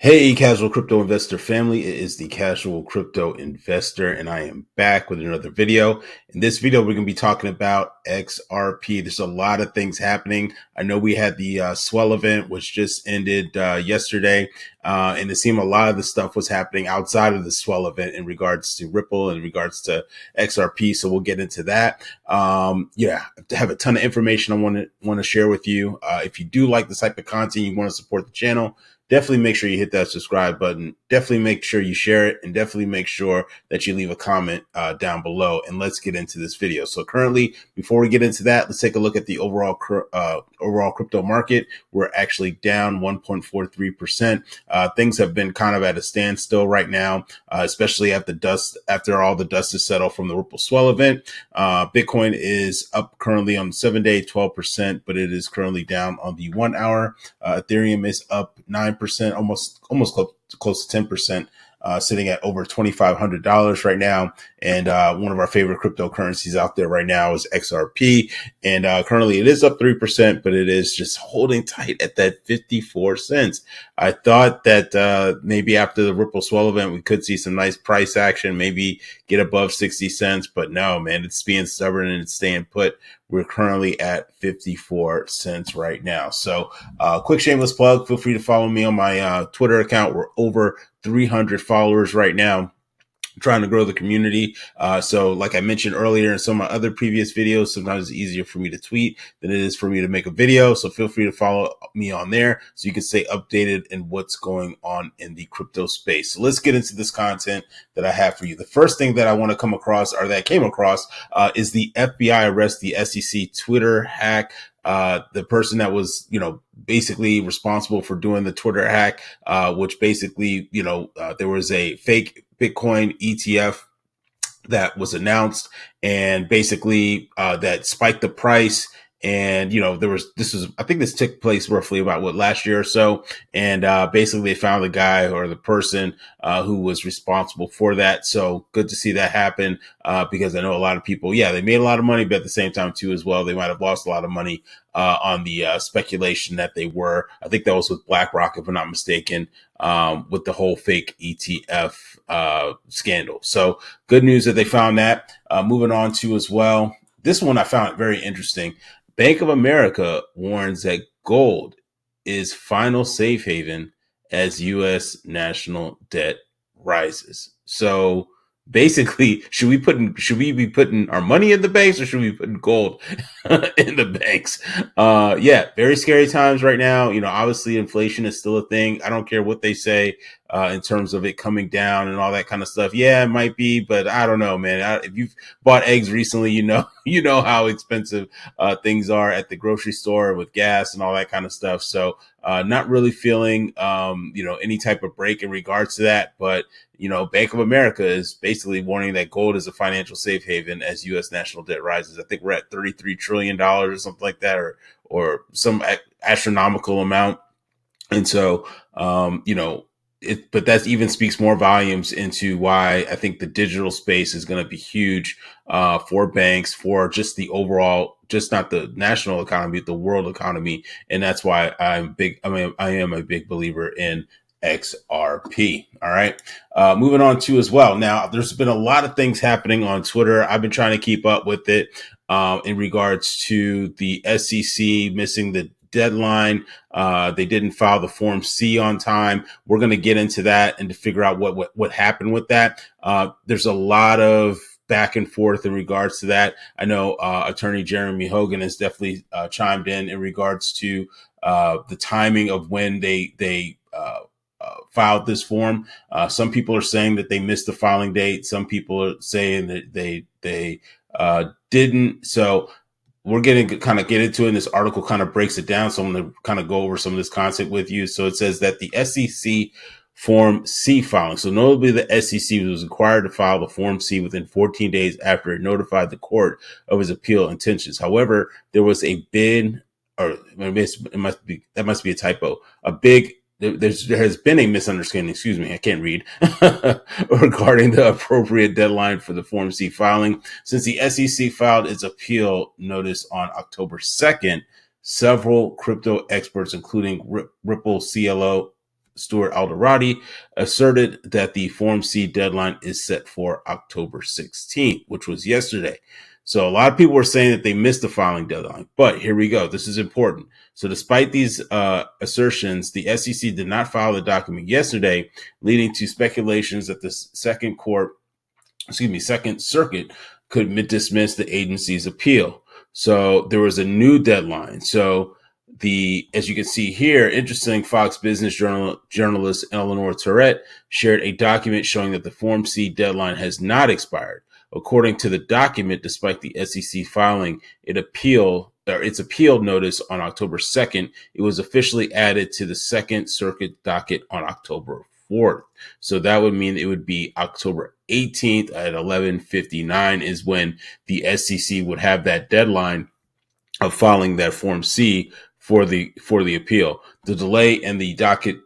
Hey, casual crypto investor family. It is the casual crypto investor, and I am back with another video. In this video, we're going to be talking about XRP. There's a lot of things happening. I know we had the Swell event, which just ended yesterday, and it seemed a lot of the stuff was happening outside of the Swell event in regards to Ripple and in regards to XRP. So we'll get into that. Yeah, I have a ton of information I want to share with you. If you do like this type of content, you want to support the channel, definitely make sure you hit that subscribe button. Definitely make sure you share it, and definitely make sure that you leave a comment down below. And let's get into this video. So currently, before we get into that, let's take a look at the overall crypto market. We're actually down 1.43%. Things have been kind of at a standstill right now, especially after all the dust is settled from the Ripple Swell event. Bitcoin is up currently on the 7-day, 12%, but it is currently down on the 1 hour. Ethereum is up 9%, almost close to 10%, sitting at over $2,500 right now. And one of our favorite cryptocurrencies out there right now is XRP. And currently it is up 3%, but it is just holding tight at that 54 cents. I thought that maybe after the Ripple Swell event, we could see some nice price action, maybe get above 60 cents. But no, man, it's being stubborn and it's staying put. We're currently at 54 cents right now. So quick shameless plug. Feel free to follow me on my Twitter account. We're over 300 followers right now, trying to grow the community. So like I mentioned earlier in some of my other previous videos, sometimes it's easier for me to tweet than it is for me to make a video. So feel free to follow me on there so you can stay updated in what's going on in the crypto space. So let's get into this content that I have for you. The first thing that I want to come across, or that I came across, is the FBI arrest the SEC Twitter hack. The person that was, basically responsible for doing the Twitter hack, which basically, there was a fake Bitcoin ETF that was announced, and basically that spiked the price. And I think this took place roughly about last year or so. And basically they found the guy or the person who was responsible for that. So good to see that happen, because I know a lot of people, they made a lot of money, but at the same time too as well, they might have lost a lot of money on the speculation that they were. I think that was with BlackRock, if I'm not mistaken, with the whole fake ETF scandal. So good news that they found that. Moving on to as well, this one I found very interesting. Bank of America warns that gold is final safe haven as U.S. national debt rises. So basically, should we be putting our money in the banks, or should we be putting gold in the banks? Very scary times right now. Obviously inflation is still a thing. I don't care what they say in terms of it coming down and all that kind of stuff. Yeah, it might be, but I don't know, man. If you've bought eggs recently, you know how expensive things are at the grocery store with gas and all that kind of stuff. So not really feeling any type of break in regards to that. But Bank of America is basically warning that gold is a financial safe haven as U.S. national debt rises. I think we're at $33 trillion or something like that, or some astronomical amount. And so, but that even speaks more volumes into why I think the digital space is going to be huge for banks, for just the overall, just not the national economy, but the world economy. And that's why I am a big believer in XRP. All right. Moving on to as well. Now, there's been a lot of things happening on Twitter. I've been trying to keep up with it in regards to the SEC missing the deadline. They didn't file the Form C on time. We're going to get into that and to figure out what happened with that. There's a lot of back and forth in regards to that. I know Attorney Jeremy Hogan has definitely chimed in regards to the timing of when they filed this form. Some people are saying that they missed the filing date. Some people are saying that they didn't. So we're going to kind of get into it, and this article kind of breaks it down. So I'm going to kind of go over some of this content with you. So it says that the SEC Form C filing. So notably, the SEC was required to file the Form C within 14 days after it notified the court of its appeal intentions. However, there was a bid, or that must be a typo. There has been a misunderstanding, excuse me, I can't read, regarding the appropriate deadline for the Form C filing. Since the SEC filed its appeal notice on October 2nd, several crypto experts, including Ripple CLO Stuart Alderati, asserted that the Form C deadline is set for October 16th, which was yesterday. So a lot of people were saying that they missed the filing deadline, but here we go. This is important. So despite these assertions, the SEC did not file the document yesterday, leading to speculations that the Second Circuit could dismiss the agency's appeal. So there was a new deadline. So as you can see here, interesting, Fox Business journalist Eleanor Tourette shared a document showing that the Form C deadline has not expired. According to the document, despite the SEC filing its appeal notice on October 2nd, it was officially added to the Second Circuit docket on October 4th. So that would mean it would be October 18th at 11:59 is when the SEC would have that deadline of filing that Form C for the appeal. The delay and the docketing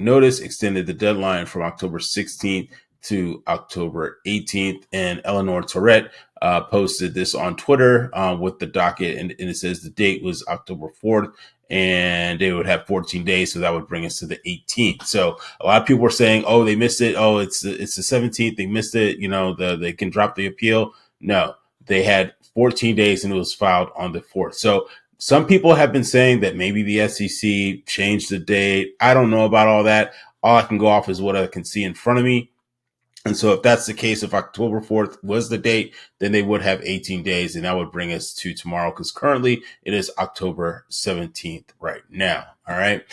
notice extended the deadline from October 16th to October 18th. And Eleanor Tourette posted this on Twitter with the docket, and it says the date was October 4th, and they would have 14 days, so that would bring us to the 18th. So a lot of people were saying, "Oh, they missed it. Oh, it's the 17th. They missed it. You know, they can drop the appeal." No, they had 14 days, and it was filed on the 4th. So some people have been saying that maybe the SEC changed the date. I don't know about all that. All I can go off is what I can see in front of me. And so if that's the case, if October 4th was the date, then they would have 18 days, and that would bring us to tomorrow, because currently it is October 17th right now. All right.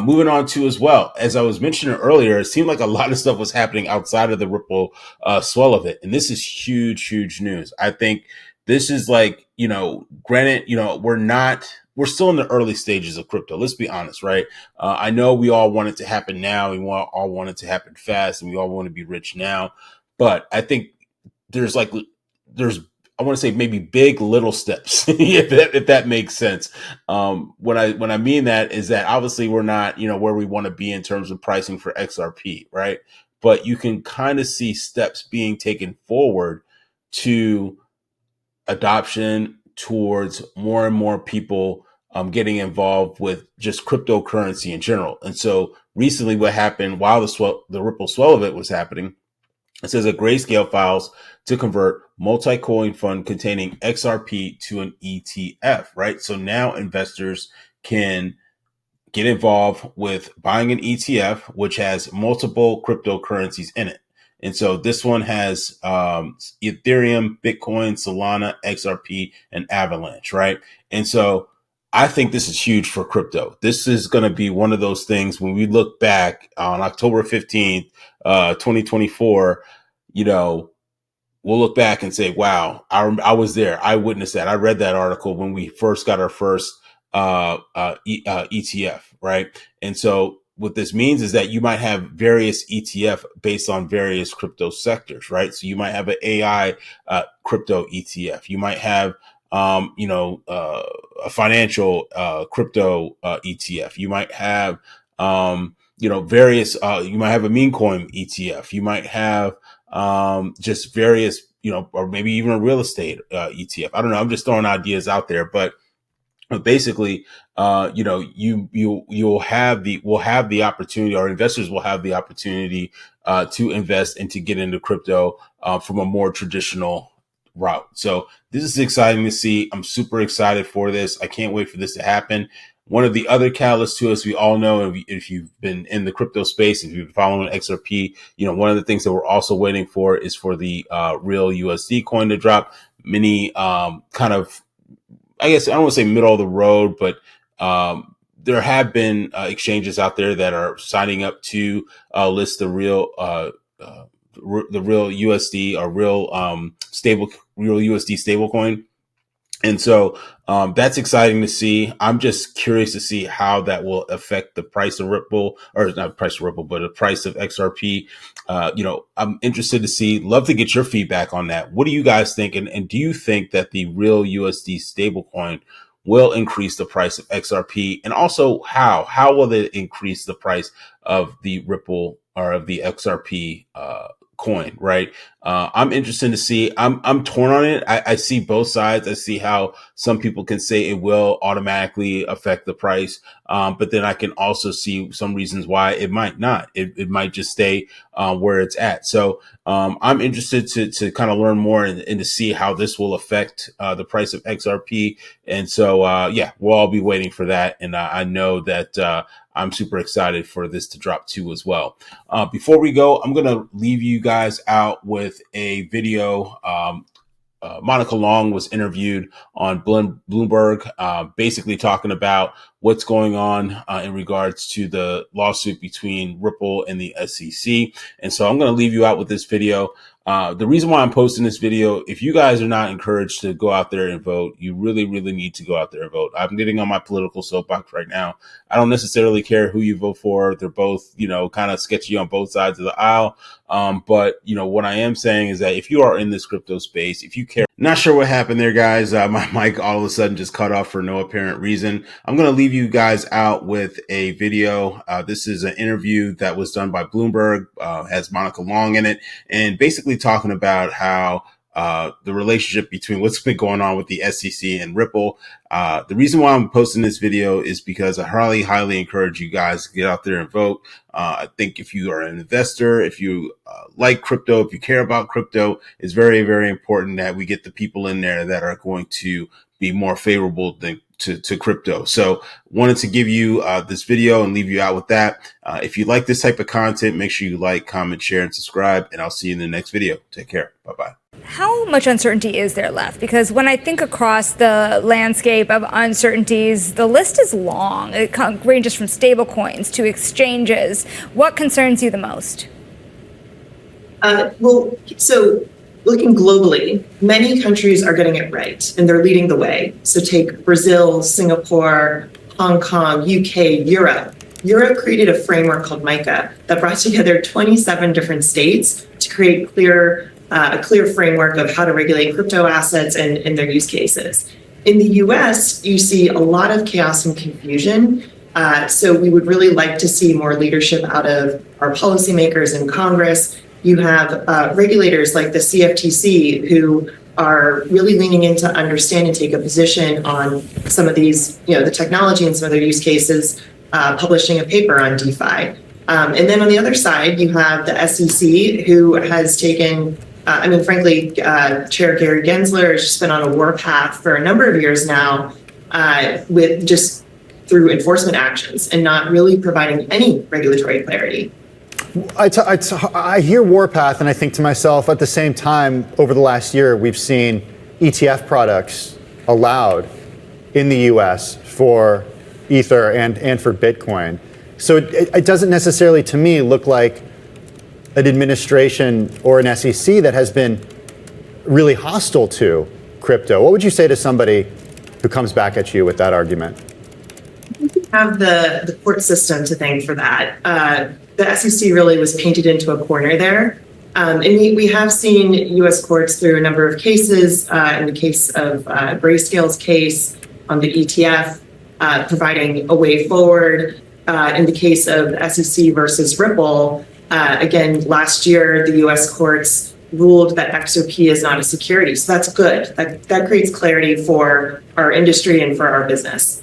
Moving on to, as well, as I was mentioning earlier, it seemed like a lot of stuff was happening outside of the Ripple swell of it. And this is huge, huge news. I think this is like, granted, we're still in the early stages of crypto. Let's be honest, right? I know we all want it to happen now. We all want it to happen fast, and we all want to be rich now. But I think there's I want to say maybe big little steps, if that makes sense. When I mean that is that obviously we're not, where we want to be in terms of pricing for XRP, right? But you can kind of see steps being taken forward to adoption towards more and more people getting involved with just cryptocurrency in general. And so recently what happened while the Ripple swell of it was happening, it says that Grayscale files to convert multi-coin fund containing XRP to an ETF, right? So now investors can get involved with buying an ETF, which has multiple cryptocurrencies in it. And so this one has Ethereum, Bitcoin, Solana, XRP, and Avalanche, right? And so I think this is huge for crypto. This is going to be one of those things when we look back on October 15th, 2024, we'll look back and say, wow, I was there. I witnessed that. I read that article when we first got our first ETF, right? And so what this means is that you might have various ETF based on various crypto sectors, right? So you might have an AI crypto ETF. You might have, a financial crypto ETF. You might have, various, you might have a meme coin ETF. You might have just various, or maybe even a real estate ETF. I don't know. I'm just throwing ideas out there, but basically, we'll have the opportunity, or investors will have the opportunity to invest and to get into crypto from a more traditional route. So this is exciting to see. I'm super excited for this. I can't wait for this to happen. One of the other catalysts to us, we all know, if you've been in the crypto space, if you've been following XRP, one of the things that we're also waiting for is for the real USD coin to drop. Many kind of, I guess I don't want to say middle of the road, but there have been exchanges out there that are signing up to list the real USD or real USD stablecoin. And so that's exciting to see. I'm just curious to see how that will affect the price of Ripple, or not the price of Ripple, but the price of XRP. I'm interested to see, love to get your feedback on that. What do you guys think? And do you think that the real USD stablecoin will increase the price of XRP? And also how will it increase the price of the Ripple or of the XRP coin, right? I'm interested to see. I'm torn on it. I see both sides. I see how some people can say it will automatically affect the price, but then I can also see some reasons why it might not. It might just stay where it's at. So I'm interested to kind of learn more and to see how this will affect the price of XRP. And so yeah, we'll all be waiting for that. And I know that I'm super excited for this to drop too as well. Before we go, I'm going to leave you guys out with a video. Monica Long was interviewed on Bloomberg, basically talking about what's going on in regards to the lawsuit between Ripple and the SEC. And so I'm going to leave you out with this video. The reason why I'm posting this video, if you guys are not encouraged to go out there and vote, you really, really need to go out there and vote. I'm getting on my political soapbox right now. I don't necessarily care who you vote for. They're both, kind of sketchy on both sides of the aisle. But what I am saying is that if you are in this crypto space, if you care, not sure what happened there, guys. My mic all of a sudden just cut off for no apparent reason. I'm going to leave you guys out with a video. This is an interview that was done by Bloomberg, has Monica Long in it, and basically talking about how the relationship between what's been going on with the SEC and Ripple. The reason why I'm posting this video is because I highly encourage you guys to get out there and vote. I think if you are an investor, if you like crypto, if you care about crypto, it's very, very important that we get the people in there that are going to be more favorable to crypto. So wanted to give you this video and leave you out with that. If you like this type of content, make sure you like, comment, share, and subscribe, and I'll see you in the next video. Take care. Bye-bye. How much uncertainty is there left? Because when I think across the landscape of uncertainties, the list is long. It ranges from stablecoins to exchanges. What concerns you the most? So looking globally, many countries are getting it right, and they're leading the way. So take Brazil, Singapore, Hong Kong, UK, Europe. Europe created a framework called MiCA that brought together 27 different states to create a clear framework of how to regulate crypto assets and their use cases. In the US, you see a lot of chaos and confusion. So we would really like to see more leadership out of our policymakers in Congress. You have regulators like the CFTC who are really leaning in to understand and take a position on some of these, the technology and some of their use cases, publishing a paper on DeFi. And then on the other side, you have the SEC who has taken, frankly, Chair Gary Gensler has just been on a warpath for a number of years now with just through enforcement actions and not really providing any regulatory clarity. I hear warpath and I think to myself, at the same time, over the last year, we've seen ETF products allowed in the US for Ether and for Bitcoin. So it doesn't necessarily, to me, look like an administration or an SEC that has been really hostile to crypto. What would you say to somebody who comes back at you with that argument? We have the court system to thank for that. The SEC really was painted into a corner there. And we have seen U.S. courts through a number of cases, in the case of Grayscale's case on the ETF, providing a way forward. In the case of the SEC versus Ripple, again, last year, the U.S. courts ruled that XRP is not a security. So that's good. That creates clarity for our industry and for our business.